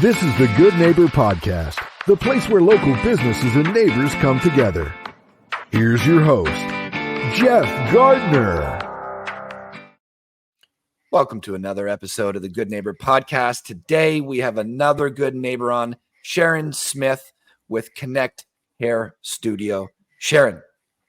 This is the Good Neighbor Podcast, the place where local businesses and neighbors come together. Here's your host, Jeff Gardner. Welcome to another episode of the Good Neighbor Podcast. Today we have another good neighbor on, Sharon Smith with Connect Hair Studio. Sharon,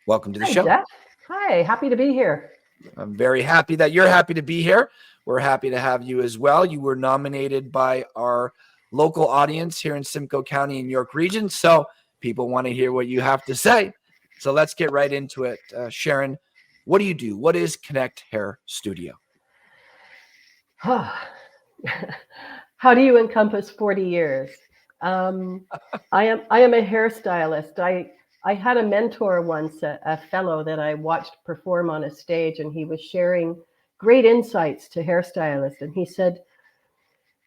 welcome to the show. Jeff. Hi, happy to be here. I'm very happy that you're happy to be here. We're happy to have you as well. You were nominated by our local audience here in Simcoe County and York Region, so people want to hear what you have to say. So let's get right into it. Sharon, what do you do? What is Connect Hair Studio? How do you encompass 40 years? I am a hairstylist. I had a mentor once, a fellow that I watched perform on a stage, and he was sharing great insights to hairstylists. And he said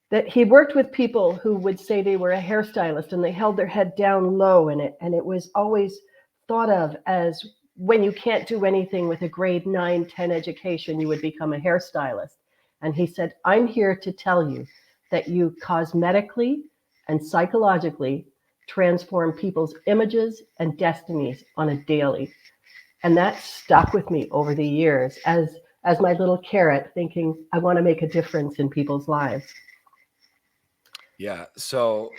that he worked with people who would say they were a hairstylist and they held their head down low, and it was always thought of as when you can't do anything with a grade 9, 10 education, you would become a hairstylist. And he said, I'm here to tell you that you cosmetically and psychologically transform people's images and destinies on a daily. And that stuck with me over the years as my little carrot, thinking I want to make a difference in people's lives. Yeah. So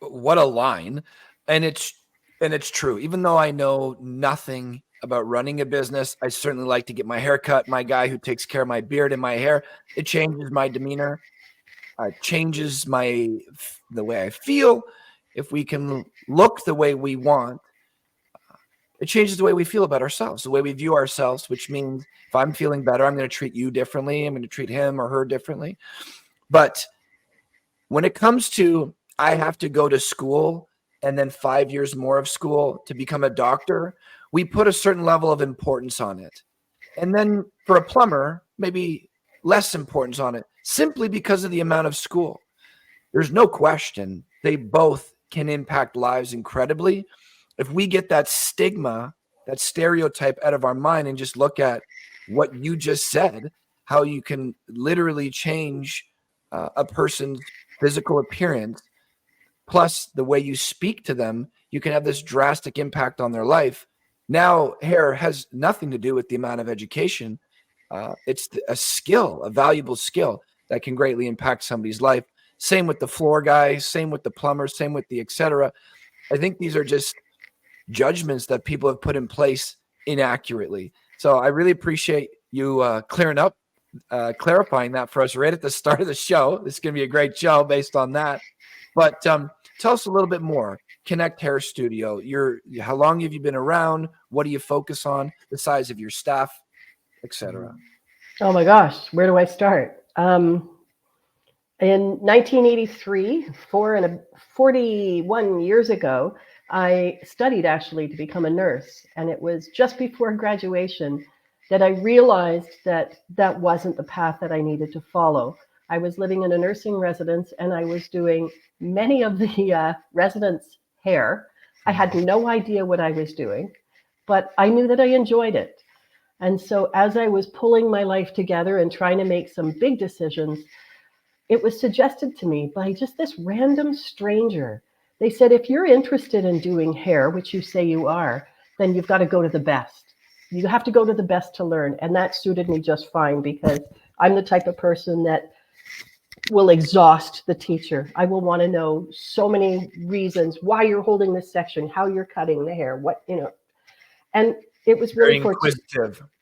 what a line. And it's true. Even though I know nothing about running a business, I certainly like to get my hair cut. My guy who takes care of my beard and my hair, it changes my demeanor. It changes the way I feel. If we can look the way we want, it changes the way we feel about ourselves, the way we view ourselves, which means if I'm feeling better, I'm going to treat you differently. I'm going to treat him or her differently. But when it comes to, I have to go to school and then 5 years more of school to become a doctor, we put a certain level of importance on it. And then for a plumber, maybe less importance on it, simply because of the amount of school. There's no question they both can impact lives incredibly. If we get that stigma, that stereotype out of our mind and just look at what you just said, how you can literally change a person's physical appearance, plus the way you speak to them, you can have this drastic impact on their life. Now, hair has nothing to do with the amount of education. It's a skill, a valuable skill that can greatly impact somebody's life. Same with the floor guy, same with the plumber, same with the et cetera. I think these are just judgments that people have put in place inaccurately. So I really appreciate you clarifying that for us right at the start of the show. This is going to be a great show based on that. But tell us a little bit more. Connect Hair Studio. How long have you been around? What do you focus on? The size of your staff, etc. Oh my gosh, where do I start? In 1983, 41 years ago, I studied actually to become a nurse. And it was just before graduation that I realized that that wasn't the path that I needed to follow. I was living in a nursing residence and I was doing many of the residents' hair. I had no idea what I was doing, but I knew that I enjoyed it. And so as I was pulling my life together and trying to make some big decisions, it was suggested to me by just this random stranger. They said, if you're interested in doing hair, which you say you are, then you've got to go to the best. You have to go to the best to learn. And that suited me just fine because I'm the type of person that will exhaust the teacher. I will want to know so many reasons why you're holding this section, how you're cutting the hair, and it was really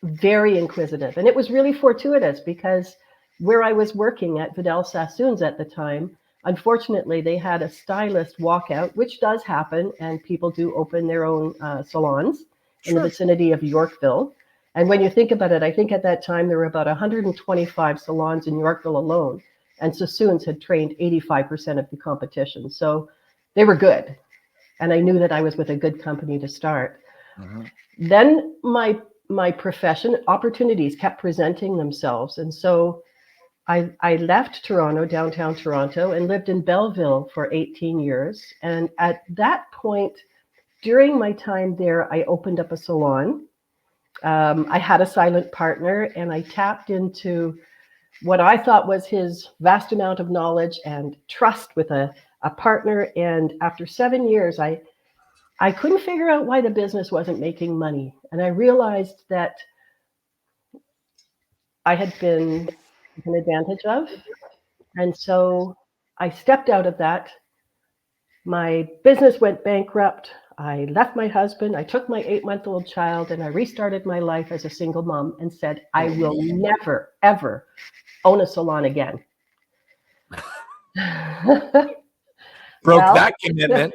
very inquisitive. And it was really fortuitous because where I was working at Vidal Sassoon's at the time, unfortunately, they had a stylist walkout, which does happen, and people do open their own salons in the vicinity of Yorkville. And when you think about it, I think at that time there were about 125 salons in Yorkville alone, and Sassoon's had trained 85% of the competition. So they were good. And I knew that I was with a good company to start. Mm-hmm. Then my profession, opportunities kept presenting themselves. And so I left Toronto, downtown Toronto, and lived in Belleville for 18 years. And at that point, during my time there, I opened up a salon. I had a silent partner, and I tapped into what I thought was his vast amount of knowledge and trust with a partner. And after 7 years, I couldn't figure out why the business wasn't making money. And I realized that I had been taken advantage of. And so I stepped out of that. My business went bankrupt. I left my husband. I took my 8-month-old child and I restarted my life as a single mom and said, I will never, ever own a salon again. Broke that commitment.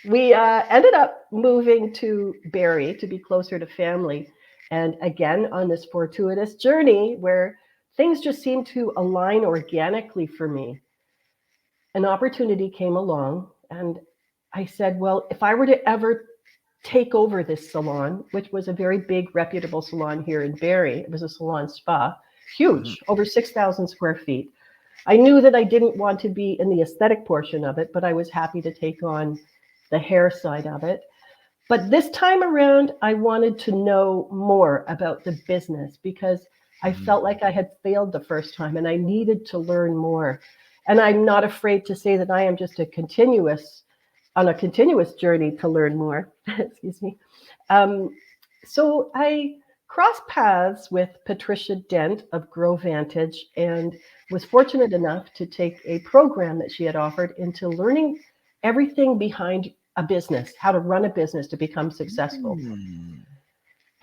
We ended up moving to Barrie to be closer to family. And again, on this fortuitous journey where things just seemed to align organically for me, an opportunity came along. And I said, well, if I were to ever take over this salon, which was a very big, reputable salon here in Barrie, it was a salon spa, huge, over 6,000 square feet. I knew that I didn't want to be in the aesthetic portion of it, but I was happy to take on the hair side of it. But this time around, I wanted to know more about the business because I felt like I had failed the first time and I needed to learn more. And I'm not afraid to say that I am just on a continuous journey to learn more. Excuse me. So I crossed paths with Patricia Dent of Grow Vantage and was fortunate enough to take a program that she had offered into learning everything behind a business, how to run a business to become successful.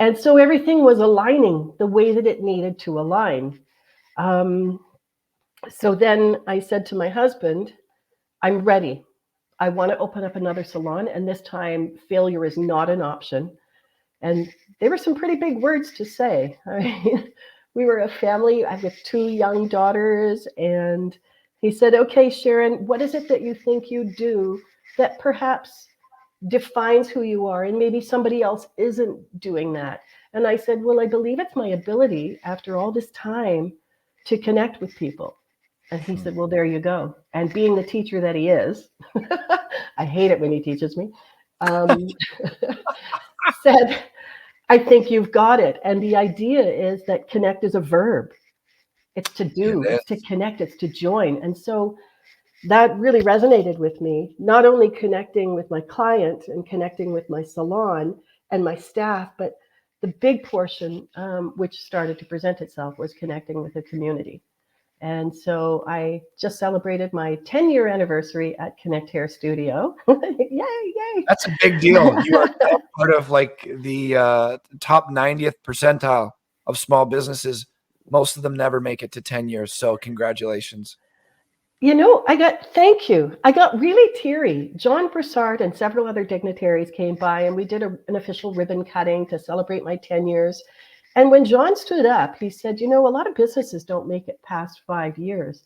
And so everything was aligning the way that it needed to align. So then I said to my husband, I'm ready. I want to open up another salon. And this time failure is not an option. And they were some pretty big words to say. I mean, we were a family. I have 2 young daughters. And he said, okay, Sharon, what is it that you think you do that perhaps defines who you are? And maybe somebody else isn't doing that. And I said, well, I believe it's my ability after all this time to connect with people. And he said, well, there you go. And being the teacher that he is, I hate it when he teaches me, said, I think you've got it. And the idea is that connect is a verb. It's to do, it's to connect, it's to join. And so that really resonated with me, not only connecting with my client and connecting with my salon and my staff, but the big portion which started to present itself was connecting with the community. And so I just celebrated my 10-year anniversary at Connect Hair Studio. Yay. That's a big deal. You are now part of like the top 90th percentile of small businesses. Most of them never make it to 10 years. So congratulations. You know, thank you. I got really teary. John Broussard and several other dignitaries came by and we did an official ribbon cutting to celebrate my 10 years. And when John stood up, he said, you know, a lot of businesses don't make it past 5 years.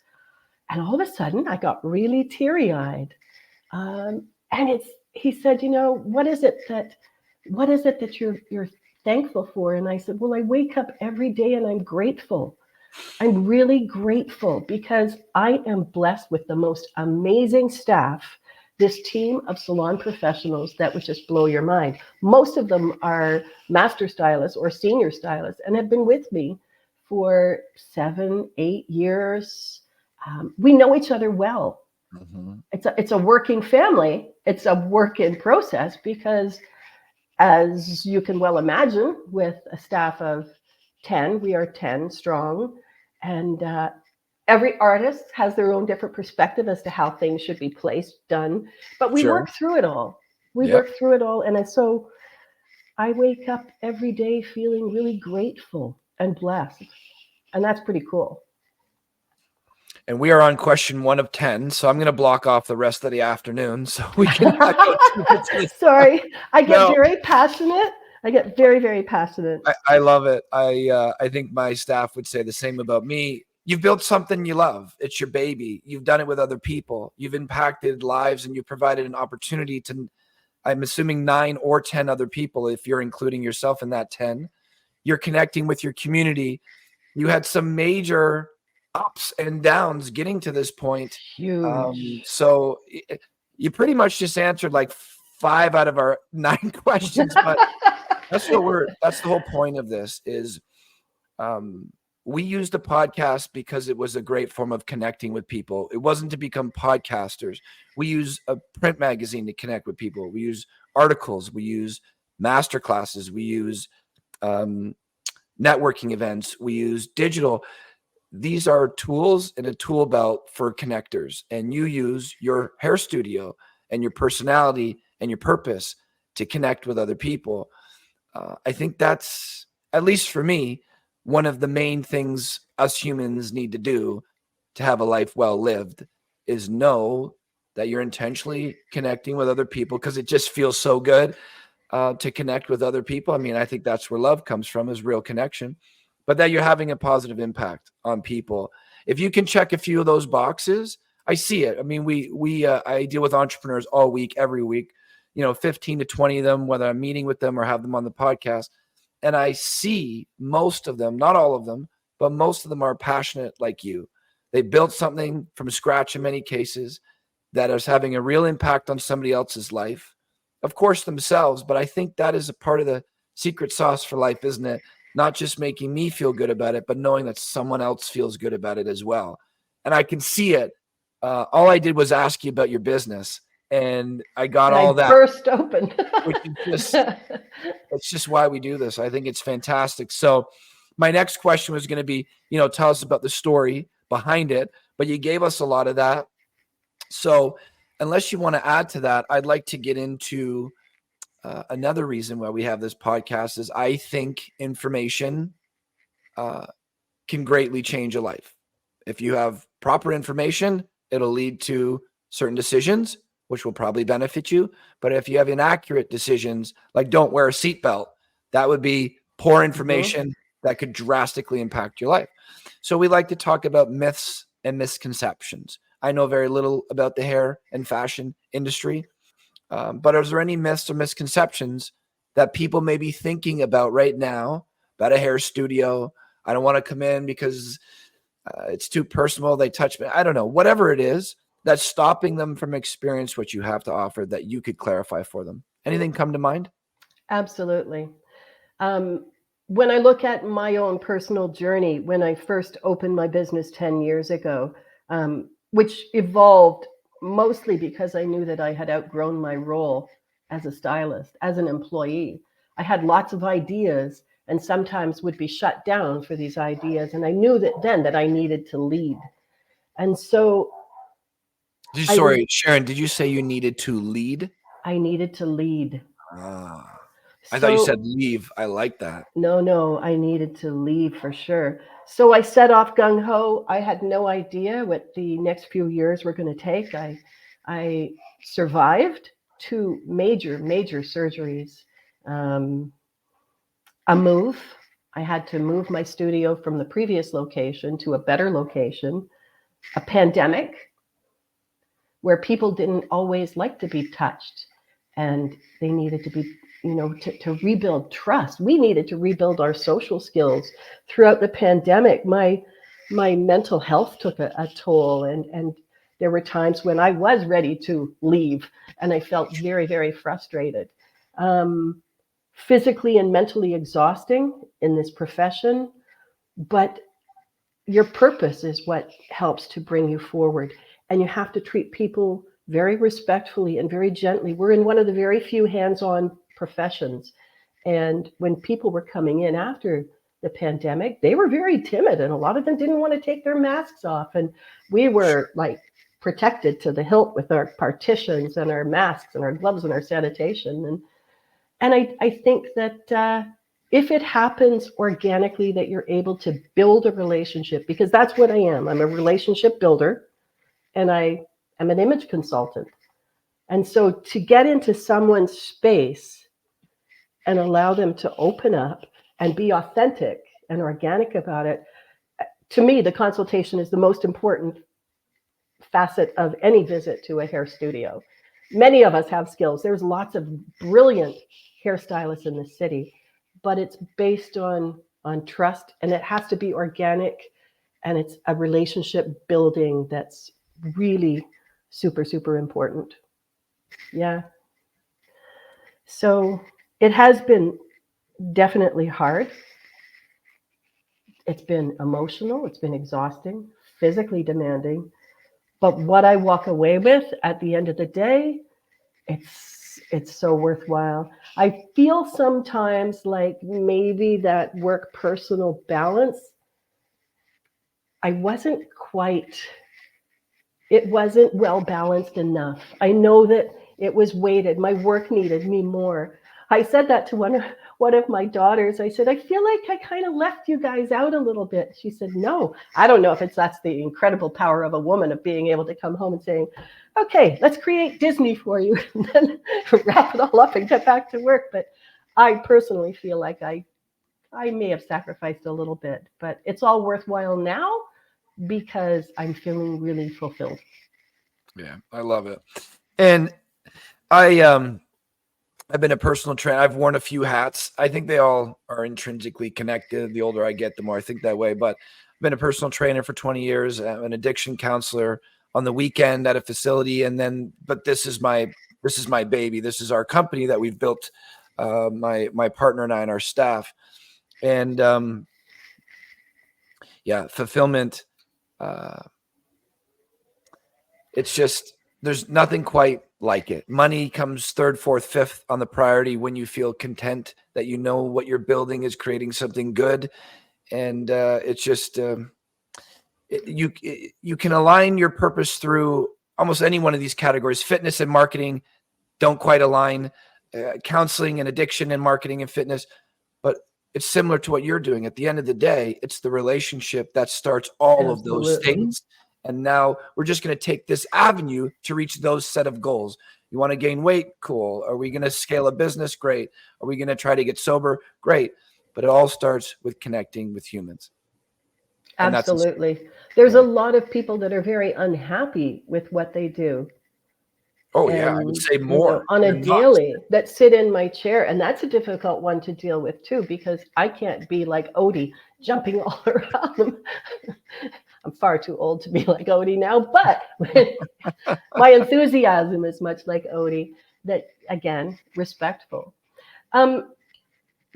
And all of a sudden I got really teary-eyed. He said, you know, what is it that you're thankful for? And I said, well, I wake up every day and I'm grateful. I'm really grateful because I am blessed with the most amazing staff, this team of salon professionals that would just blow your mind. Most of them are master stylists or senior stylists and have been with me for 7, 8 years. We know each other well. Mm-hmm. It's a working family. It's a work in process because, as you can well imagine, with a staff of 10, we are 10 strong. And every artist has their own different perspective as to how things should be placed, done. But we work through it all. Work through it all. And so I wake up every day feeling really grateful and blessed. And that's pretty cool. And we are on question 1 of 10. So I'm going to block off the rest of the afternoon so we can Sorry, I get very passionate. I get very, very passionate. I love it. I think my staff would say the same about me. You've built something you love. It's your baby. You've done it with other people. You've impacted lives and you've provided an opportunity to, I'm assuming 9 or 10 other people, if you're including yourself in that 10. You're connecting with your community. You had some major ups and downs getting to this point. Huge. So you pretty much just answered like 5 out of our 9 questions, but that's the whole point of this is we used a podcast because it was a great form of connecting with people. It wasn't to become podcasters. We use a print magazine to connect with people. We use articles. We use master classes. We use networking events. We use digital. These are tools in a tool belt for connectors. And you use your hair studio and your personality and your purpose to connect with other people. I think that's, at least for me, one of the main things us humans need to do to have a life well lived is know that you're intentionally connecting with other people, because it just feels so good to connect with other people. I mean, I think that's where love comes from, is real connection, but that you're having a positive impact on people. If you can check a few of those boxes, I see it. I mean, I deal with entrepreneurs all week, every week, 15 to 20 of them, whether I'm meeting with them or have them on the podcast. And I see most of them, not all of them, but most of them are passionate like you. They built something from scratch in many cases that is having a real impact on somebody else's life, of course themselves. But I think that is a part of the secret sauce for life, isn't it? Not just making me feel good about it, but knowing that someone else feels good about it as well. And I can see it. All I did was ask you about your business, and I got all that. Burst open. Which is it's just why we do this. I think it's fantastic. So my next question was going to be, tell us about the story behind it, but you gave us a lot of that. So unless you want to add to that, I'd like to get into another reason why we have this podcast is I think information can greatly change a life. If you have proper information, it'll lead to certain decisions, which will probably benefit you. But if you have inaccurate decisions, like don't wear a seatbelt, that would be poor information that could drastically impact your life. So we like to talk about myths and misconceptions. I know very little about the hair and fashion industry, but is there any myths or misconceptions that people may be thinking about right now about a hair studio? I don't want to come in because it's too personal. They touch me. I don't know. Whatever it is that's stopping them from experience what you have to offer that you could clarify for them. Anything come to mind? Absolutely. When I look at my own personal journey, when I first opened my business 10 years ago, which evolved mostly because I knew that I had outgrown my role as a stylist, as an employee. I had lots of ideas and sometimes would be shut down for these ideas. And I knew that I needed to lead. And so Sharon, did you say you needed to lead? I needed to lead. I thought you said leave. I like that. No, I needed to leave for sure. So I set off gung-ho. I had no idea what the next few years were going to take. I survived 2 major surgeries. A move. I had to move my studio from the previous location to a better location. A pandemic where people didn't always like to be touched and they needed to be, to rebuild trust. We needed to rebuild our social skills throughout the pandemic. My mental health took a toll, and there were times when I was ready to leave and I felt very, very frustrated. Physically and mentally exhausting in this profession, but your purpose is what helps to bring you forward. And you have to treat people very respectfully and very gently. We're in one of the very few hands-on professions. And when people were coming in after the pandemic, they were very timid, and a lot of them didn't want to take their masks off. And we were like protected to the hilt with our partitions and our masks and our gloves and our sanitation. And I think that if it happens organically, that you're able to build a relationship, because that's what I am. I'm a relationship builder, and I am an image consultant. And so to get into someone's space and allow them to open up and be authentic and organic about it, to me, the consultation is the most important facet of any visit to a hair studio. Many of us have skills. There's lots of brilliant hairstylists in the city, but it's based on trust, and it has to be organic, and it's a relationship building that's really super, super important. Yeah. So it has been definitely hard. It's been emotional, it's been exhausting, physically demanding. But what I walk away with at the end of the day, it's so worthwhile. I feel sometimes like maybe that work personal balance, I wasn't quite, it wasn't well balanced enough. I know that it was weighted. My work needed me more. I said that to one of my daughters. I said, I feel like I kind of left you guys out a little bit. She said, no. I don't know if that's the incredible power of a woman of being able to come home and saying, okay, let's create Disney for you and then wrap it all up and get back to work. But I personally feel like I may have sacrificed a little bit, but it's all worthwhile now because I'm feeling really fulfilled. Yeah, I love it. And I've been a personal trainer. I've worn a few hats. I think they all are intrinsically connected. The older I get, the more I think that way. But I've been a personal trainer for 20 years, an addiction counselor on the weekend at a facility. And then, but this is my baby. This is our company that we've built, my partner and I and our staff. And fulfillment. It's just, there's nothing quite like it. Money comes third, fourth, fifth on the priority when you feel content that you know what you're building is creating something good. And it's just, you can align your purpose through almost any one of these categories. Fitness and marketing don't quite align, counseling and addiction and marketing and fitness, but it's similar to what you're doing. At the end of the day, it's the relationship that starts all of those things. And now we're just going to take this avenue to reach those set of goals. You want to gain weight? Cool. Are we going to scale a business? Great. Are we going to try to get sober? Great. But it all starts with connecting with humans. Absolutely. There's a lot of people that are very unhappy with what they do. Oh, yeah, I would say more. On a daily that sit in my chair. And that's a difficult one to deal with too, because I can't be like Odie jumping all around. I'm far too old to be like Odie now, but my enthusiasm is much like Odie. That, again, respectful.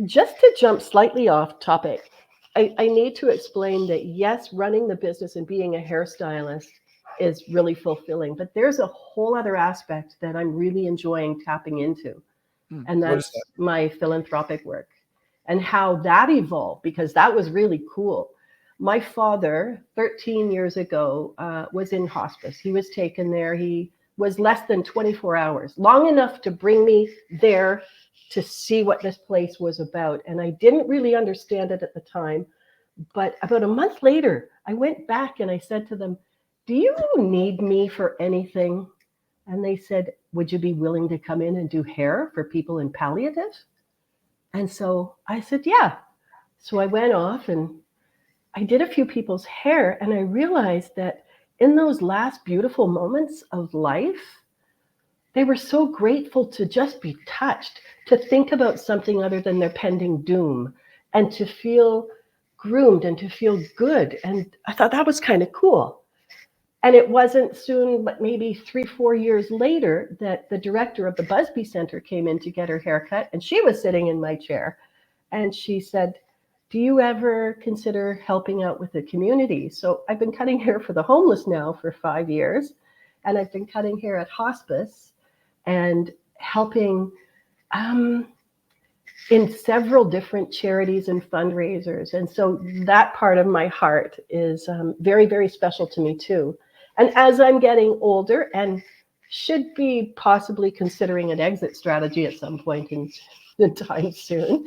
Just to jump slightly off topic, I need to explain that, yes, running the business and being a hairstylist is really fulfilling, but there's a whole other aspect that I'm really enjoying tapping into. And that's my philanthropic work and how that evolved, because that was really cool. My father, 13 years ago, was in hospice. He was taken there. He was less than 24 hours, long enough to bring me there to see what this place was about. And I didn't really understand it at the time. But about a month later, I went back and I said to them, do you need me for anything? And they said, would you be willing to come in and do hair for people in palliative? And so I said, yeah. So I went off and I did a few people's hair, and I realized that in those last beautiful moments of life, they were so grateful to just be touched, to think about something other than their pending doom, and to feel groomed and to feel good. And I thought that was kind of cool. And it wasn't soon, but maybe 3-4 years later, that the director of the Busby Center came in to get her haircut, and she was sitting in my chair. And she said, do you ever consider helping out with the community? So I've been cutting hair for the homeless now for 5 years, and I've been cutting hair at hospice and helping in several different charities and fundraisers. And so that part of my heart is very, very special to me too. And as I'm getting older and should be possibly considering an exit strategy at some point in the time soon,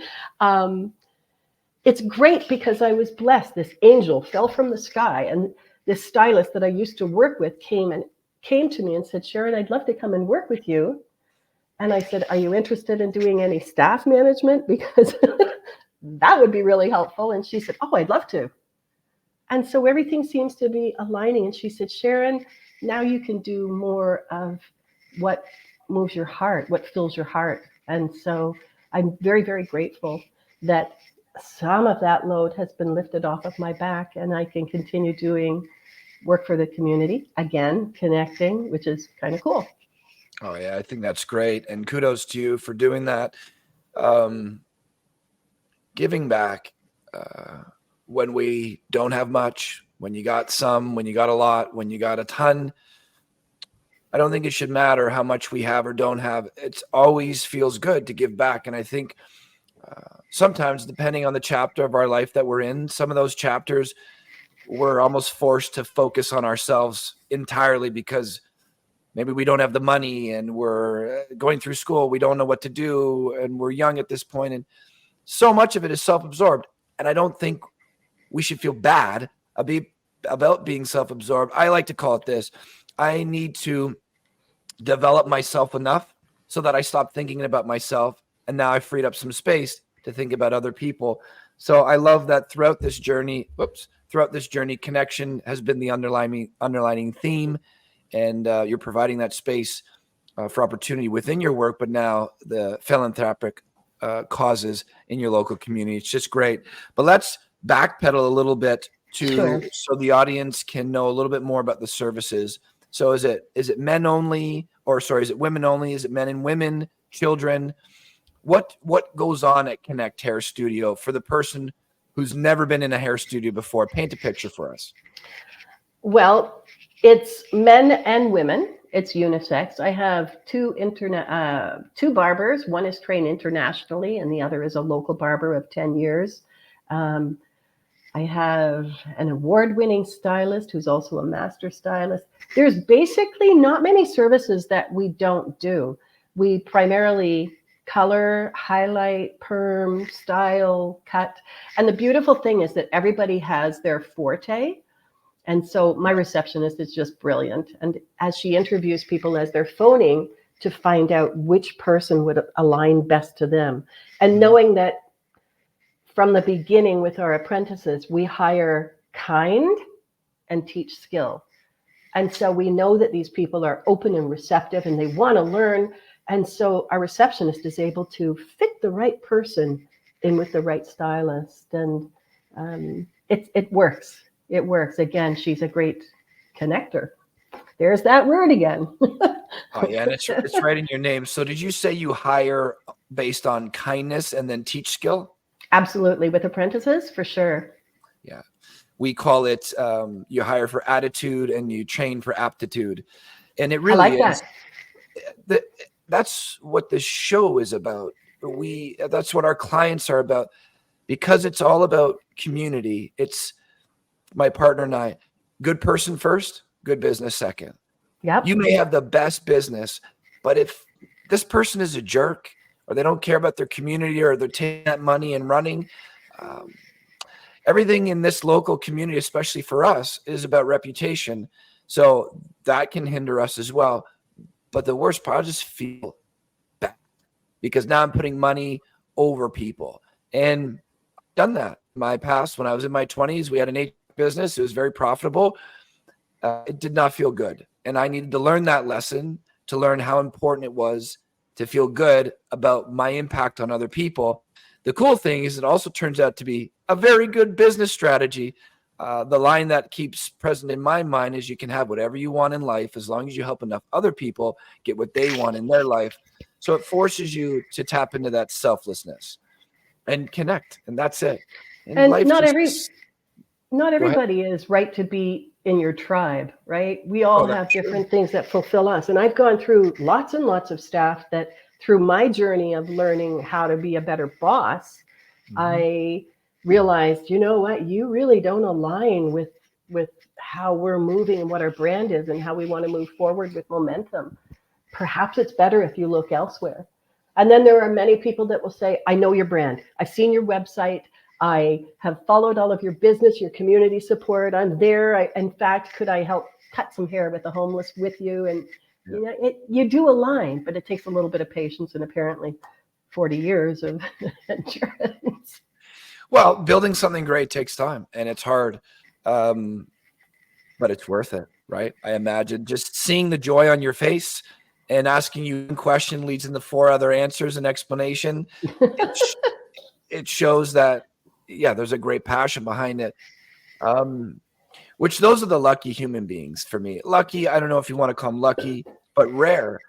it's great because I was blessed. This angel fell from the sky, and this stylist that I used to work with came to me and said, Sharon, I'd love to come and work with you. And I said, are you interested in doing any staff management? Because that would be really helpful. And she said, oh, I'd love to. And so everything seems to be aligning. And she said, Sharon, now you can do more of what moves your heart, what fills your heart. And so I'm very, very grateful that some of that load has been lifted off of my back, and I can continue doing work for the community, again, connecting, which is kind of cool. Oh, yeah, I think that's great. And kudos to you for doing that. Giving back when we don't have much, when you got some, when you got a lot, when you got a ton. I don't think it should matter how much we have or don't have. It always feels good to give back. And I think sometimes, depending on the chapter of our life that we're in, some of those chapters, we're almost forced to focus on ourselves entirely because maybe we don't have the money and we're going through school. We don't know what to do and we're young at this point. And so much of it is self-absorbed. And I don't think we should feel bad about being self-absorbed. I like to call it this. I need to develop myself enough so that I stop thinking about myself. And now I freed up some space to think about other people. So I love that throughout this journey, connection has been the underlining theme. And you're providing that space for opportunity within your work, but now the philanthropic causes in your local community. It's just great. But let's backpedal a little bit so the audience can know a little bit more about the services. So is it men only, or sorry, is it women only? Is it men and women, children? What goes on at Connect Hair Studio for the person who's never been in a hair studio before? Paint a picture for us. Well, it's men and women. It's unisex. I have two barbers. One is trained internationally, and the other is a local barber of 10 years. I have an award-winning stylist who's also a master stylist. There's basically not many services that we don't do. We primarily color, highlight, perm, style, cut. And the beautiful thing is that everybody has their forte. And so my receptionist is just brilliant. And as she interviews people as they're phoning to find out which person would align best to them. And knowing that from the beginning with our apprentices, we hire kind and teach skill. And so we know that these people are open and receptive and they want to learn. And so our receptionist is able to fit the right person in with the right stylist. And it works. It works. Again, she's a great connector. There's that word again. Oh, yeah, and it's right in your name. So did you say you hire based on kindness and then teach skill? Absolutely. With apprentices, for sure. Yeah. We call it you hire for attitude and you train for aptitude. And it really is. That's what the show is about. That's what our clients are about, because it's all about community. It's my partner and I, good person first, good business second. Yep. You may have the best business, but if this person is a jerk or they don't care about their community or they're taking that money and running, everything in this local community, especially for us, is about reputation. So that can hinder us as well. But the worst part, I just feel bad because now I'm putting money over people. And I've done that in my past. When I was in my 20s, we had an business. It was very profitable. It did not feel good. And I needed to learn that lesson, to learn how important it was to feel good about my impact on other people. The cool thing is it also turns out to be a very good business strategy. The line that keeps present in my mind is you can have whatever you want in life as long as you help enough other people get what they want in their life. So it forces you to tap into that selflessness and connect. And that's it. And not everybody is right to be in your tribe, right? We all have different things that fulfill us. And I've gone through lots and lots of staff that through my journey of learning how to be a better boss, I realized, you know what, you really don't align with how we're moving and what our brand is and how we want to move forward with momentum. Perhaps it's better if you look elsewhere. And then there are many people that will say, I know your brand. I've seen your website. I have followed all of your business, your community support. I'm there. In fact, could I help cut some hair with the homeless with you? And you know, you do align, but it takes a little bit of patience and apparently 40 years of endurance. Well, building something great takes time and it's hard, but it's worth it, right? I imagine just seeing the joy on your face and asking you one question leads into 4 other answers and explanation. It shows that, yeah, there's a great passion behind it, which those are the lucky human beings for me. Lucky, I don't know if you want to call them lucky, but rare.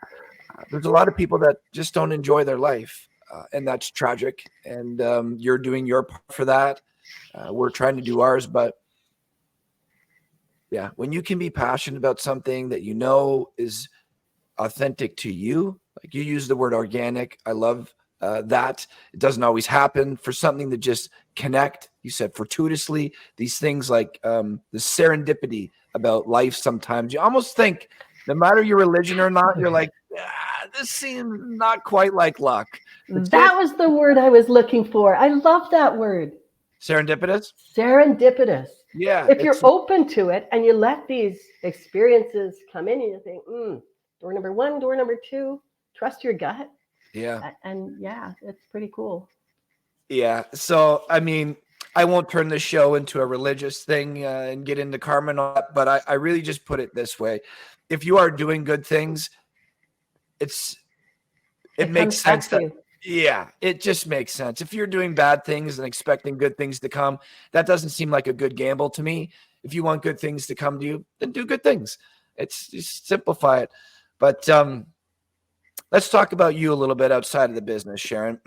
There's a lot of people that just don't enjoy their life. And that's tragic. And you're doing your part for that. we're trying to do ours. But yeah, when you can be passionate about something that you know is authentic to you, like you use the word organic. I love that. It doesn't always happen. For something to just connect, you said fortuitously, these things like the serendipity about life. Sometimes you almost think, no matter your religion or not, you're like, this seems not quite like luck. That was the word I was looking for. I love that word. Serendipitous? Serendipitous. Yeah. If you're open to it and you let these experiences come in and you think, door number 1, door number 2, trust your gut. Yeah. And yeah, it's pretty cool. Yeah. So, I mean, I won't turn this show into a religious thing and get into karma and all that, but I really just put it this way. If you are doing good things, it makes sense that, yeah, it just makes sense. If you're doing bad things and expecting good things to come, that doesn't seem like a good gamble to me. If you want good things to come to you, then do good things. It's just simplify it. But let's talk about you a little bit outside of the business, Sharon.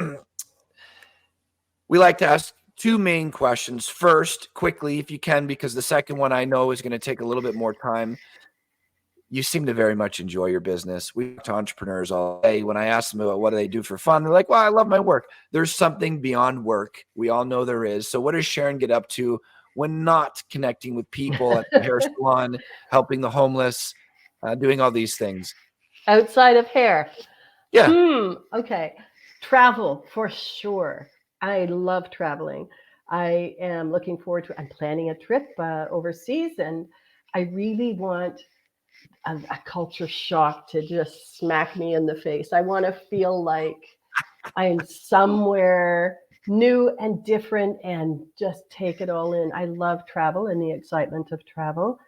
We like to ask 2 main questions. First, quickly, if you can, because the second one I know is going to take a little bit more time. You seem to very much enjoy your business. We talk to entrepreneurs all day. When I ask them about what do they do for fun, they're like, well, I love my work. There's something beyond work. We all know there is. So what does Sharon get up to when not connecting with people at the hair salon, helping the homeless, doing all these things? Outside of hair. Yeah. Okay. Travel for sure. I love traveling. I am looking forward to, I'm planning a trip overseas, and I really want a culture shock to just smack me in the face. I want to feel like I'm somewhere new and different and just take it all in. I love travel and the excitement of travel.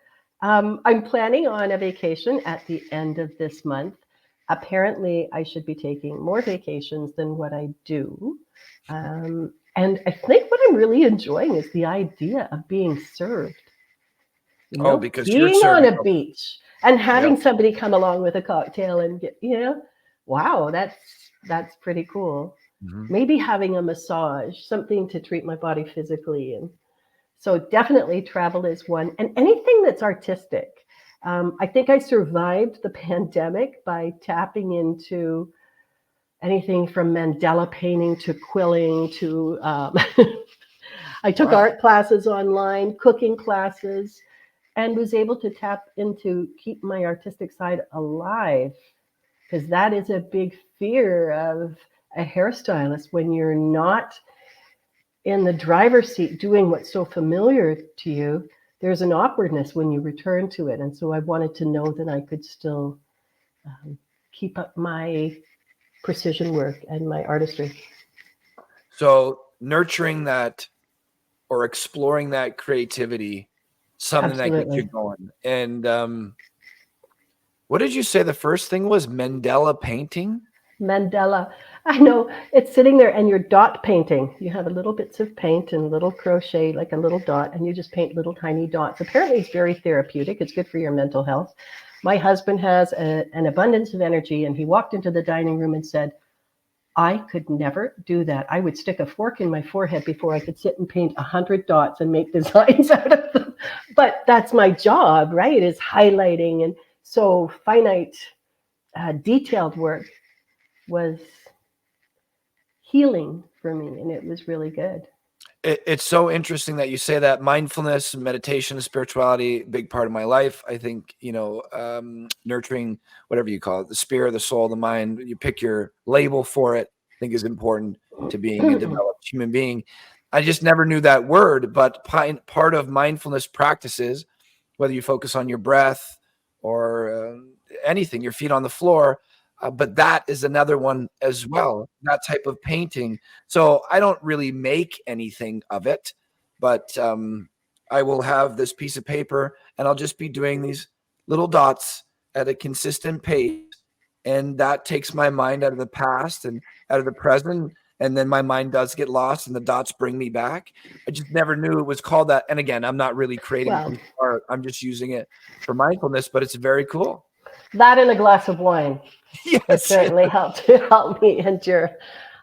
I'm planning on a vacation at the end of this month. Apparently, I should be taking more vacations than what I do. And I think what I'm really enjoying is the idea of being served. Because being you're on serving a beach and having somebody come along with a cocktail and get, wow, that's pretty cool. Mm-hmm. Maybe having a massage, something to treat my body physically. And so definitely travel is one. And anything that's artistic. I think I survived the pandemic by tapping into anything from mandala painting to quilling to I took art classes online, cooking classes, and was able to tap into keep my artistic side alive, because that is a big fear of a hairstylist when you're not in the driver's seat doing what's so familiar to you. There's an awkwardness when you return to it. And so I wanted to know that I could still keep up my precision work and my artistry. So nurturing that or exploring that creativity, something that gets you going. And what did you say the first thing was? Mandela painting? Mandela. I know, it's sitting there and you're dot painting. You have little bits of paint and little crochet, like a little dot, and you just paint little tiny dots. Apparently it's very therapeutic. It's good for your mental health. My husband has an abundance of energy, and he walked into the dining room and said, I could never do that. I would stick a fork in my forehead before I could sit and paint 100 dots and make designs out of them. But that's my job, right? Is highlighting. And so finite, detailed work was healing for me, and it was really good. It's so interesting that you say that. Mindfulness, meditation, spirituality, big part of my life. I think, nurturing, whatever you call it, the spirit, the soul, the mind, you pick your label for it, I think is important to being a developed human being. I just never knew that word, but part of mindfulness practices, whether you focus on your breath or anything, your feet on the floor, but that is another one as well, that type of painting. So I don't really make anything of it, but I will have this piece of paper and I'll just be doing these little dots at a consistent pace. And that takes my mind out of the past and out of the present. And then my mind does get lost and the dots bring me back. I just never knew it was called that. And again, I'm not really creating art. I'm just using it for mindfulness, but it's very cool. That and a glass of wine. Yes, it certainly helped me endure.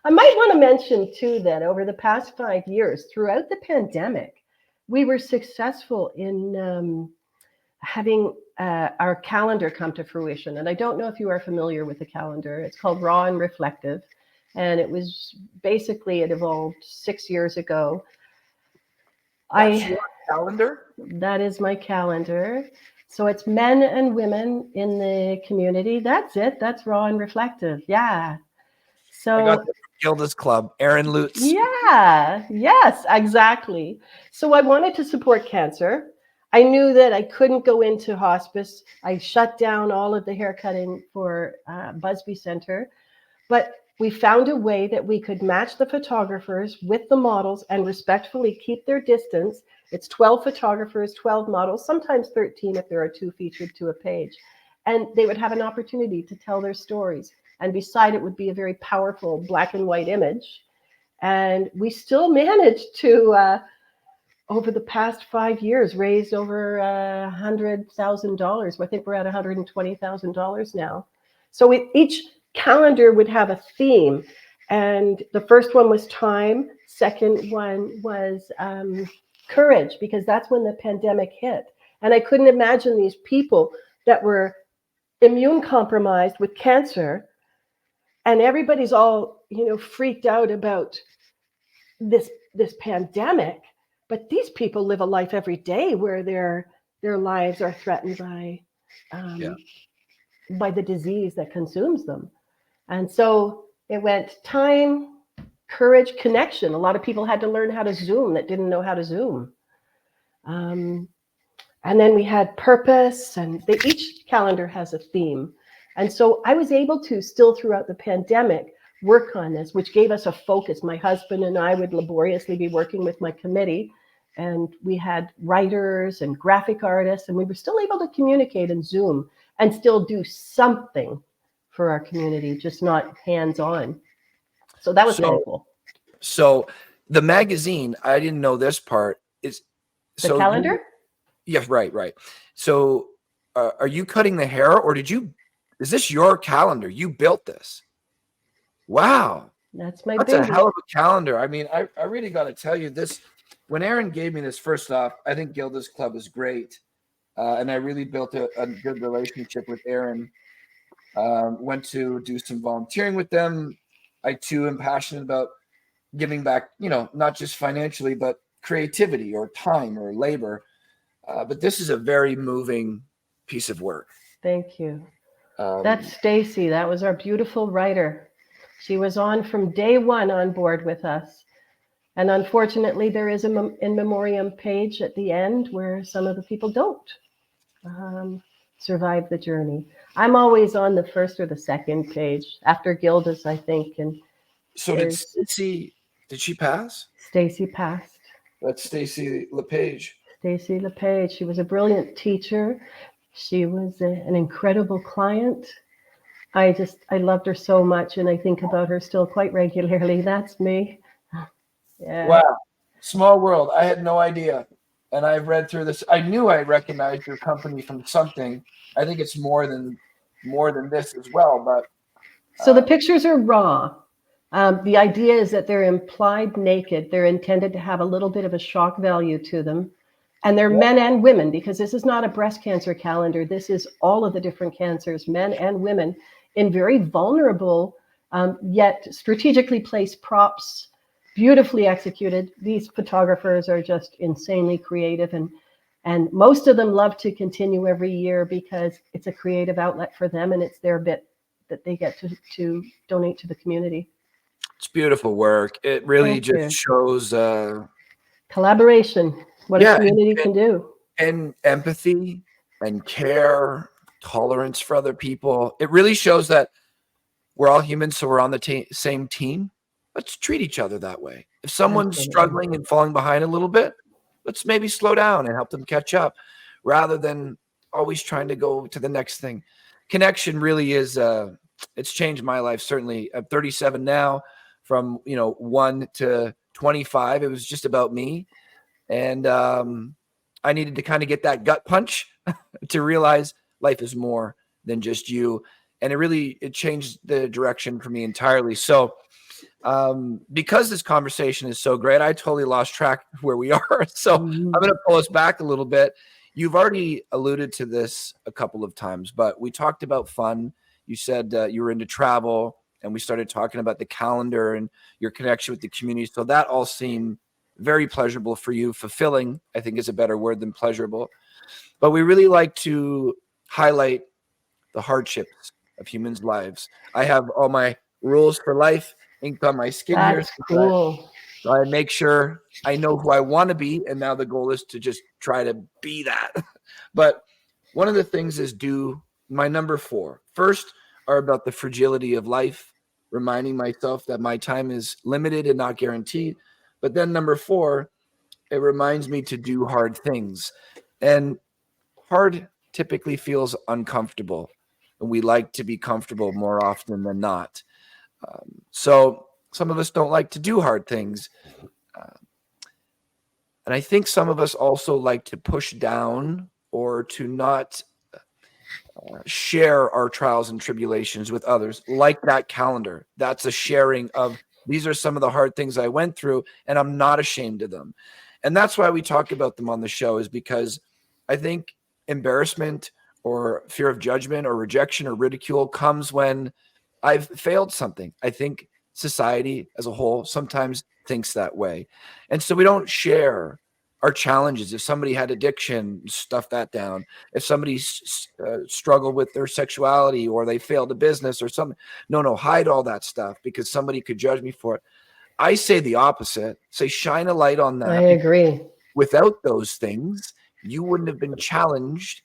I might want to mention too that over the past 5 years, throughout the pandemic, we were successful in having our calendar come to fruition. And I don't know if you are familiar with the calendar. It's called Raw and Reflective. And it was basically, it evolved 6 years ago. That's your calendar? That is my calendar. So it's men and women in the community. That's it. That's Raw and Reflective. Yeah. So I got the Gilda's Club, Aaron Lutz. Yeah, yes, exactly. So I wanted to support cancer. I knew that I couldn't go into hospice. I shut down all of the haircutting for Busby Center, but we found a way that we could match the photographers with the models and respectfully keep their distance. It's 12 photographers, 12 models, sometimes 13 if there are 2 featured to a page. And they would have an opportunity to tell their stories. And beside it would be a very powerful black and white image. And we still managed to, over the past 5 years, raise over $100,000. I think we're at $120,000 now. So each calendar would have a theme. And the first one was time. Second one was courage, because that's when the pandemic hit. And I couldn't imagine these people that were immune compromised with cancer, and everybody's all, freaked out about this pandemic, but these people live a life every day where their lives are threatened by the disease that consumes them. And so it went time, courage, connection. A lot of people had to learn how to Zoom that didn't know how to Zoom. And then we had purpose, and each calendar has a theme. And so I was able to still throughout the pandemic work on this, which gave us a focus. My husband and I would laboriously be working with my committee, and we had writers and graphic artists, and we were still able to communicate in Zoom and still do something for our community, just not hands-on. So that was kind of cool. So the magazine, I didn't know this part, is the calendar? Yes, right. So are you cutting the hair, or is this your calendar? You built this. Wow. That's my That's baby. a hell of a calendar. I mean, I really got to tell you this. When Aaron gave me this, first off, I think Gilda's Club is great. And I really built a good relationship with Aaron. Went to do some volunteering with them. I too am passionate about giving back, not just financially, but creativity or time or labor. But this is a very moving piece of work. Thank you. That's Stacy. That was our beautiful writer. She was on from day one on board with us. And unfortunately, there is an in memoriam page at the end where some of the people don't survive the journey. I'm always on the first or the second page after Gilda's, I think. And so did she pass? Stacy passed. That's Stacy LePage. Stacy LePage. She was a brilliant teacher. She was an incredible client. I loved her so much, and I think about her still quite regularly. That's me. Yeah. Wow. Small world. I had no idea. And I've read through this. I knew I recognized your company from something. I think it's more than this as well. But so the pictures are raw. The idea is that they're implied naked. They're intended to have a little bit of a shock value to them. And they're men and women, because this is not a breast cancer calendar. This is all of the different cancers, men and women, in very vulnerable, yet strategically placed props, beautifully executed. These photographers are just insanely creative, and most of them love to continue every year because it's a creative outlet for them, and it's their bit that they get to donate to the community. It's beautiful work. It really shows collaboration, what a community can do. And empathy and care, tolerance for other people. It really shows that we're all humans, so we're on the same team. Let's treat each other that way. If someone's struggling and falling behind a little bit, let's maybe slow down and help them catch up rather than always trying to go to the next thing. Connection really is, it's changed my life. Certainly. I'm 37 now. From 1 to 25, it was just about me. And I needed to kind of get that gut punch to realize life is more than just you. And it changed the direction for me entirely. So because this conversation is so great, I totally lost track of where we are. So I'm going to pull us back a little bit. You've already alluded to this a couple of times, but we talked about fun. You said you were into travel, and we started talking about the calendar and your connection with the community. So that all seemed very pleasurable for you. Fulfilling, I think, is a better word than pleasurable. But we really like to highlight the hardships of humans' lives. I have all my rules for life inked on my skin here. That's cool. So I make sure I know who I want to be. And now the goal is to just try to be that. But one of the things is my number 4. First are about the fragility of life, reminding myself that my time is limited and not guaranteed. But then number 4, it reminds me to do hard things. And hard typically feels uncomfortable. And we like to be comfortable more often than not. So some of us don't like to do hard things. And I think some of us also like to push down or to not share our trials and tribulations with others, like that calendar. That's a sharing of, these are some of the hard things I went through, and I'm not ashamed of them. And that's why we talk about them on the show, is because I think embarrassment or fear of judgment or rejection or ridicule comes when I've failed something. I think society as a whole sometimes thinks that way. And so we don't share our challenges. If somebody had addiction, stuff that down. If somebody struggled with their sexuality or they failed a business or something, no, hide all that stuff because somebody could judge me for it. I say the opposite. Say, shine a light on that. I agree. Without those things, you wouldn't have been challenged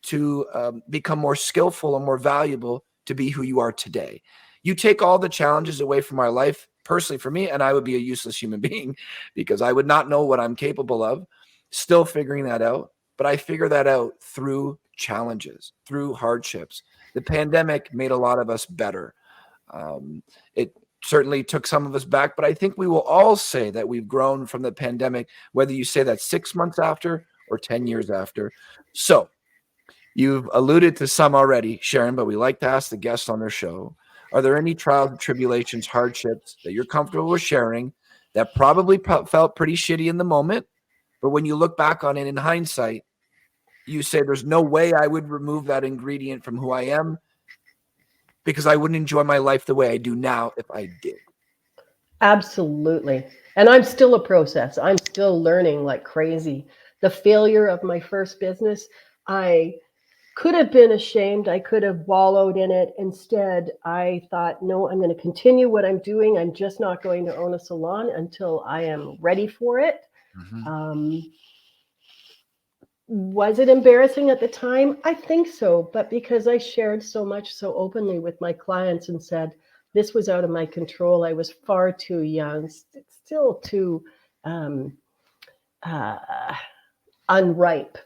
to become more skillful and more valuable to be who you are today. You take all the challenges away from our life, personally for me, and I would be a useless human being because I would not know what I'm capable of, still figuring that out. But I figure that out through challenges, through hardships. The pandemic made a lot of us better. It certainly took some of us back, but I think we will all say that we've grown from the pandemic, whether you say that 6 months after or 10 years after. So you've alluded to some already, Sharon, but we like to ask the guests on their show, are there any trials and tribulations, hardships that you're comfortable with sharing that probably felt pretty shitty in the moment, but when you look back on it in hindsight, you say there's no way I would remove that ingredient from who I am because I wouldn't enjoy my life the way I do now if I did? Absolutely. And I'm still a process. I'm still learning like crazy. The failure of my first business, I could have been ashamed. I could have wallowed in it. Instead, I thought, no, I'm going to continue what I'm doing. I'm just not going to own a salon until I am ready for it. Mm-hmm. Was it embarrassing at the time? I think so. But because I shared so much so openly with my clients and said, this was out of my control. I was far too young, still too unripe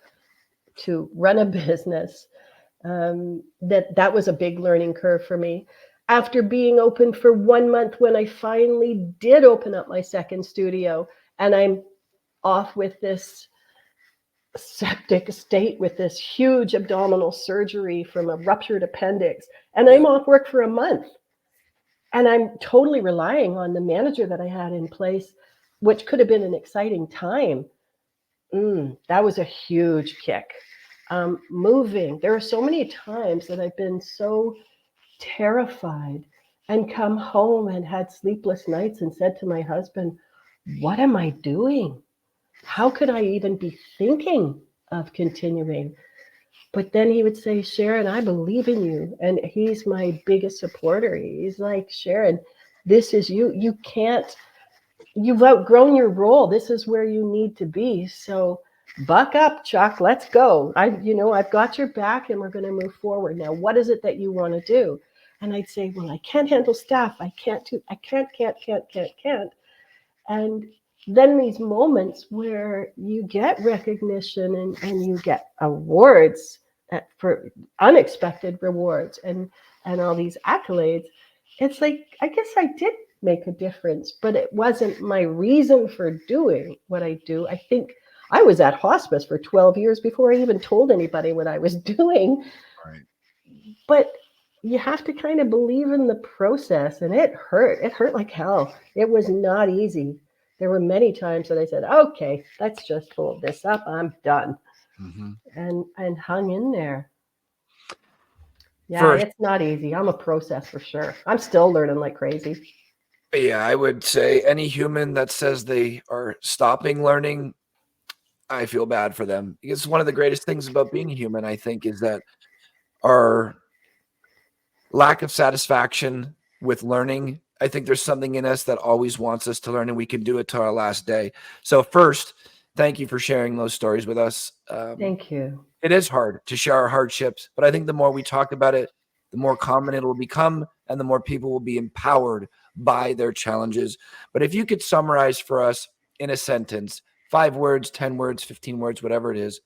to run a business. That was a big learning curve for me. After being open for 1 month, when I finally did open up my second studio, and I'm off with this septic state with this huge abdominal surgery from a ruptured appendix, and I'm off work for a month. And I'm totally relying on the manager that I had in place, which could have been an exciting time. That was a huge kick. Moving. There are so many times that I've been so terrified and come home and had sleepless nights and said to my husband, what am I doing? How could I even be thinking of continuing? But then he would say, Sharon, I believe in you. And he's my biggest supporter. He's like, Sharon, this is you. You've outgrown your role. This is where you need to be. So buck up, Chuck. Let's go. I've got your back and we're going to move forward. Now, what is it that you want to do? And I'd say, well, I can't handle staff. I can't. And then these moments where you get recognition and you get awards for unexpected rewards and all these accolades, it's like, I guess I did make a difference, but it wasn't my reason for doing what I do. I think I was at hospice for 12 years before I even told anybody what I was doing. Right. But you have to kind of believe in the process, and it hurt. It hurt like hell. It was not easy. There were many times that I said, okay, let's just fold this up. I'm done. Mm-hmm. And hung in there. Yeah, First, it's not easy. I'm a process for sure. I'm still learning like crazy. yeah, I would say any human that says they are stopping learning, I feel bad for them. Because one of the greatest things about being a human, I think, is that our lack of satisfaction with learning. I think there's something in us that always wants us to learn, and we can do it to our last day. So first, thank you for sharing those stories with us. Thank you. It is hard to share our hardships, but I think the more we talk about it, the more common it will become, and the more people will be empowered by their challenges. But if you could summarize for us in a sentence, 5 words, 10 words, 15 words, whatever it is,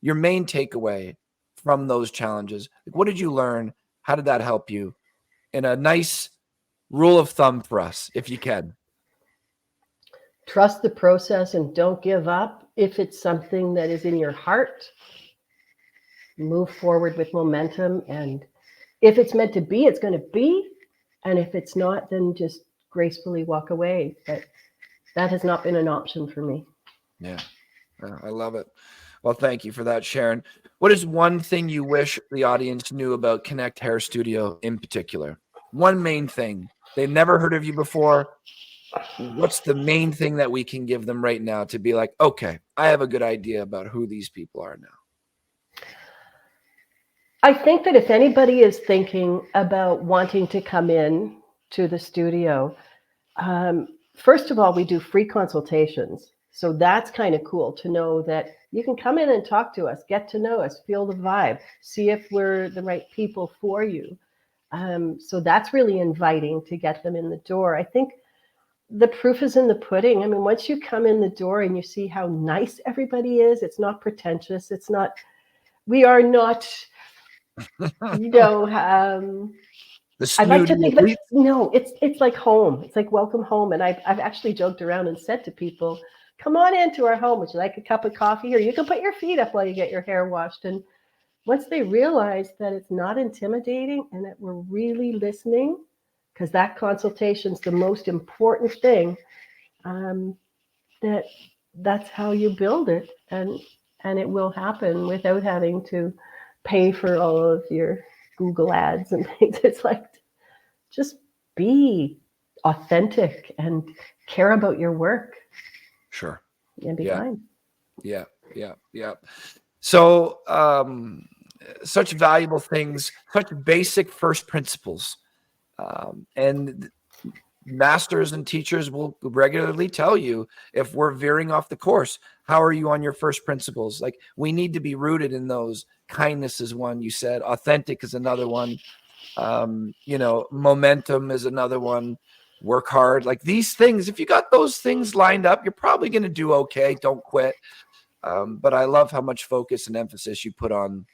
your main takeaway from those challenges, like what did you learn? How did that help you? In a nice rule of thumb for us, if you can. Trust the process and don't give up. If it's something that is in your heart, move forward with momentum. And if it's meant to be, it's going to be. And if it's not, then just gracefully walk away. But that has not been an option for me. Yeah, I love it. Well, thank you for that, Sharon. What is one thing you wish the audience knew about Connect Hair Studio in particular? One main thing. They've never heard of you before. What's the main thing that we can give them right now to be like, okay, I have a good idea about who these people are now? I think that if anybody is thinking about wanting to come in to the studio, first of all, we do free consultations. So that's kind of cool to know that you can come in and talk to us, get to know us, feel the vibe, see if we're the right people for you. So that's really inviting to get them in the door. I think the proof is in the pudding. I mean, once you come in the door and you see how nice everybody is, it's not pretentious. It's not, we are not, you know, I like to think that no, it's like home. It's like welcome home. And I've actually joked around and said to people, come on into our home. Would you like a cup of coffee? Or you can put your feet up while you get your hair washed. And once they realize that it's not intimidating and that we're really listening, because that consultation is the most important thing, that's how you build it. And it will happen without having to pay for all of your Google ads and things. It's like, just be authentic and care about your work. Sure. And be fine. Yeah. So, such valuable things, such basic first principles. And masters and teachers will regularly tell you if we're veering off the course, how are you on your first principles? Like, we need to be rooted in those. Kindness is one, you said. Authentic is another one. Momentum is another one. Work hard. Like these things, if you got those things lined up, you're probably going to do okay. Don't quit. But I love how much focus and emphasis you put on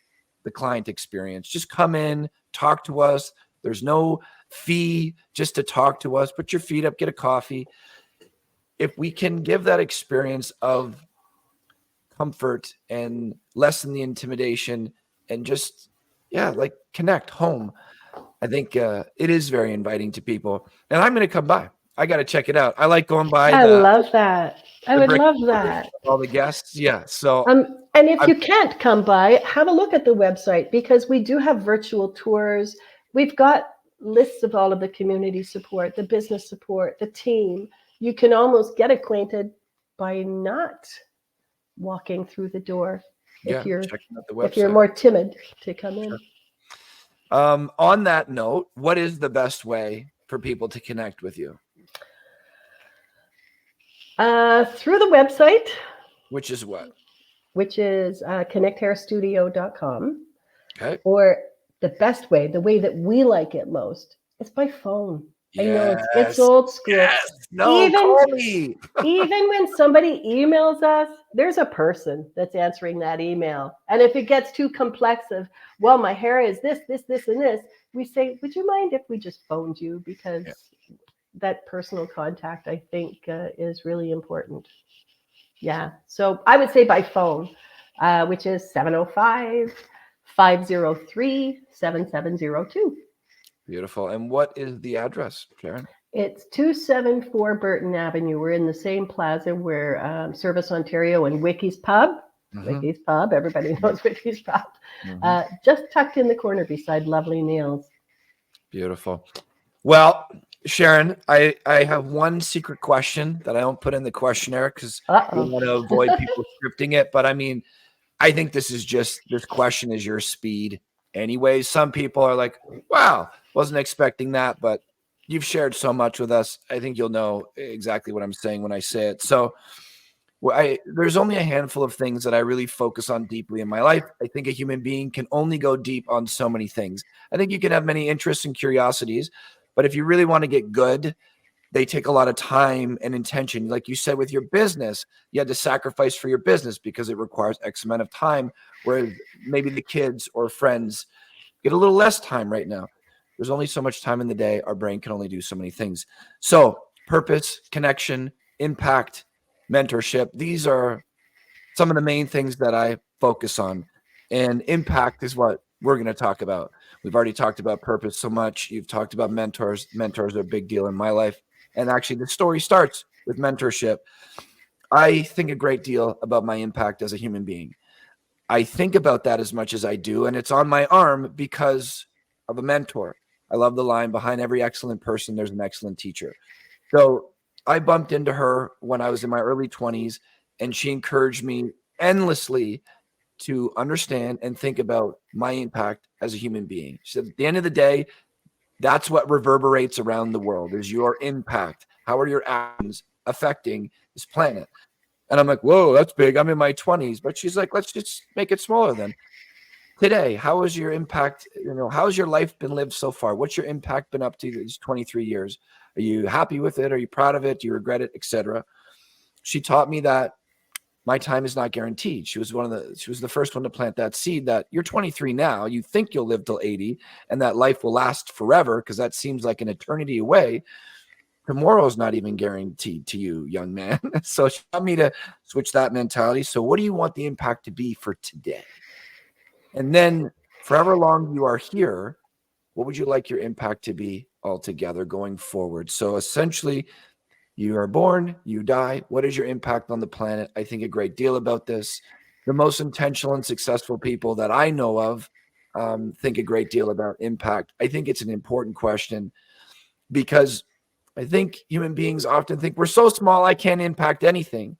the client experience. Just come in, talk to us. There's no fee just to talk to us. Put your feet up, get a coffee. If we can give that experience of comfort and lessen the intimidation and just, like connect home, I think it is very inviting to people. And I'm going to come by. I got to check it out. I like going by. I love that. I would love that. All the guests. Yeah. So, and if you can't come by, have a look at the website, because we do have virtual tours. We've got lists of all of the community support, the business support, the team. You can almost get acquainted by not walking through the door if you're more timid to come in. Sure. On that note, what is the best way for people to connect with you? Through the website. Which is what? Which is connecthairstudio.com. Okay. Or the best way, the way that we like it most, is by phone. Yes. I know it's old school. Yes. No, call me. Even when somebody emails us, there's a person that's answering that email. And if it gets too complex of, well, my hair is this, and this, we say, would you mind if we just phoned you? Because that personal contact, I think, is really important. Yeah. So I would say by phone, which is 705-503-7702. Beautiful. And what is the address, Sharon? It's 274 Burton Avenue. We're in the same plaza where Service Ontario and Wicky's Pub. Wicky's Pub, everybody knows Wicky's Pub. Just tucked in the corner beside Lovely Nails. Beautiful. Well, Sharon, I have one secret question that I don't put in the questionnaire because we want to avoid people scripting it. But I mean, I think this question is your speed anyways. Some people are like, wow, wasn't expecting that, but you've shared so much with us. I think you'll know exactly what I'm saying when I say it. So there's only a handful of things that I really focus on deeply in my life. I think a human being can only go deep on so many things. I think you can have many interests and curiosities, but if you really want to get good, they take a lot of time and intention. Like you said, with your business, you had to sacrifice for your business because it requires X amount of time, whereas maybe the kids or friends get a little less time right now. There's only so much time in the day. Our brain can only do so many things. So purpose, connection, impact, mentorship, these are some of the main things that I focus on. And impact is what we're going to talk about. We've already talked about purpose so much. You've talked about mentors. Mentors are a big deal in my life. And actually, the story starts with mentorship. I think a great deal about my impact as a human being. I think about that as much as I do, and it's on my arm because of a mentor. I love the line, behind every excellent person, there's an excellent teacher. So I bumped into her when I was in my early 20s, and she encouraged me endlessly to understand and think about my impact as a human being. She said, at the end of the day, that's what reverberates around the world is your impact. How are your actions affecting this planet? And I'm like, whoa, that's big. I'm in my 20s. But she's like, let's just make it smaller then. Today, how is your impact? How's your life been lived so far? What's your impact been up to these 23 years? Are you happy with it? Are you proud of it? Do you regret it, etc.? She taught me that my time is not guaranteed. She was the first one to plant that seed that you're 23 now. You think you'll live till 80 and that life will last forever because that seems like an eternity away. Tomorrow's not even guaranteed to you, young man. So she taught me to switch that mentality. So what do you want the impact to be for today? And then forever long you are here, what would you like your impact to be altogether going forward? So essentially, you are born, you die. What is your impact on the planet? I think a great deal about this. The most intentional and successful people that I know of think a great deal about impact. I think it's an important question because I think human beings often think we're so small, I can't impact anything.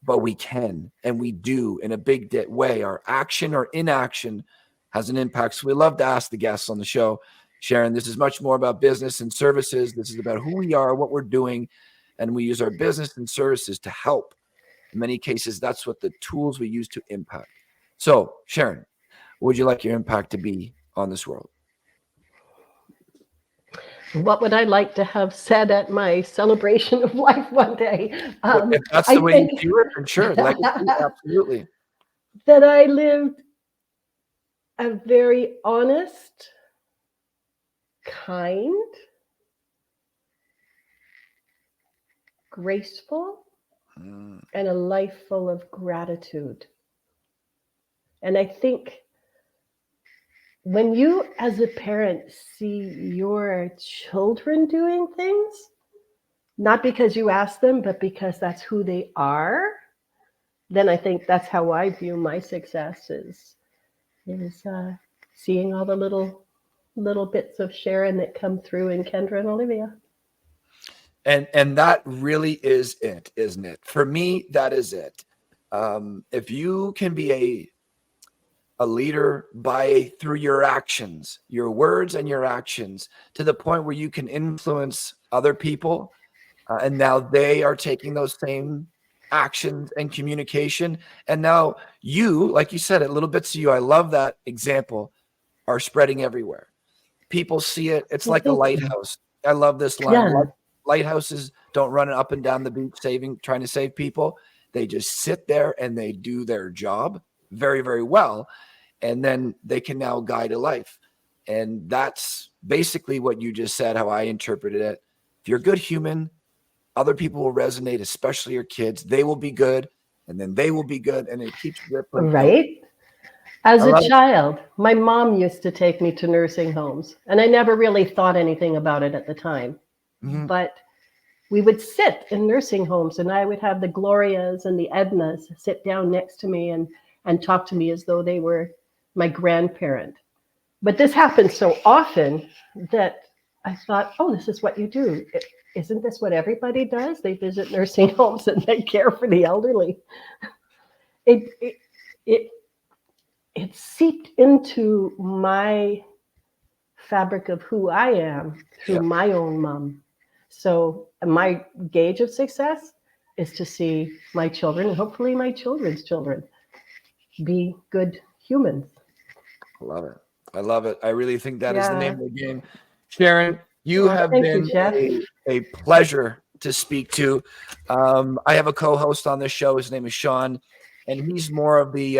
But we can, and we do in a big way. Our action or inaction has an impact. So we love to ask the guests on the show, Sharon, this is much more about business and services. This is about who we are, what we're doing, and we use our business and services to help. In many cases, that's what the tools we use to impact. So, Sharon, what would you like your impact to be on this world? What would I like to have said at my celebration of life one day? If that's the way you do it, then sure, absolutely. That I lived a very honest, kind, graceful, and a life full of gratitude. And I think when you, as a parent, see your children doing things, not because you ask them, but because that's who they are, then I think that's how I view my success is seeing all the little bits of Sharon that come through in Kendra and Olivia. And that really is it, isn't it? For me, that is it. If you can be a leader through your actions, your words and your actions, to the point where you can influence other people, and now they are taking those same actions and communication, and now you, like you said, little bits of you, I love that example, are spreading everywhere. People see it. It's like a lighthouse. I love this line. Yeah. Lighthouses don't run up and down the beach trying to save people. They just sit there and they do their job very, very well. And then they can now guide a life. And that's basically what you just said, how I interpreted it. If you're a good human, other people will resonate, especially your kids. They will be good, and then they will be good, and it keeps rippling. Right. As I a love it. child, my mom used to take me to nursing homes, and I never really thought anything about it at the time. Mhm. But we would sit in nursing homes, and I would have the Glorias and the Ednas sit down next to me and talk to me as though they were my grandparent. But this happened so often that I thought, oh, this is what you do. Isn't this what everybody does? They visit nursing homes and they care for the elderly. It, it, it it seeped into my fabric of who I am through Yep. my own mom. So my gauge of success is to see my children and hopefully my children's children be good humans. I love it. I love it. I really think that is the name Yeah. of the game. Sharon, you Well, have thank you, been Jeff. a pleasure to speak to. I have a co-host on this show. His name is Sharon, and he's more of the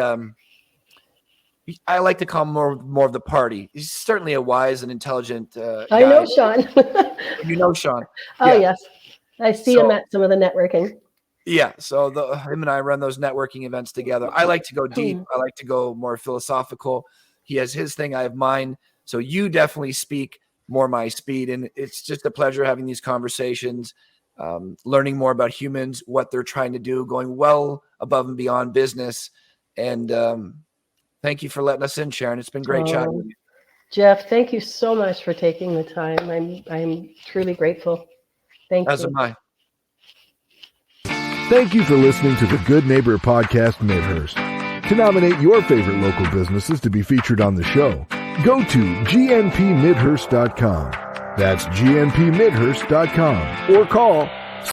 I like to call him more of the party. He's certainly a wise and intelligent I guy. know Sean. You know Sharon. Oh, Yeah. yes. I see So- him at some of the networking. Yeah, so him and I run those networking events together. I like to go deep. I like to go more philosophical. He has his thing, I have mine. So you definitely speak more my speed, and it's just a pleasure having these conversations, learning more about humans, what they're trying to do, going well above and beyond business. And thank you for letting us in, Sharon. It's been great chatting with you. Jeff, thank you so much for taking the time. I'm truly grateful. Thank As you. am I. Thank you for listening to the Good Neighbor Podcast Midhurst. To nominate your favorite local businesses to be featured on the show, go to gnpmidhurst.com. That's gnpmidhurst.com or call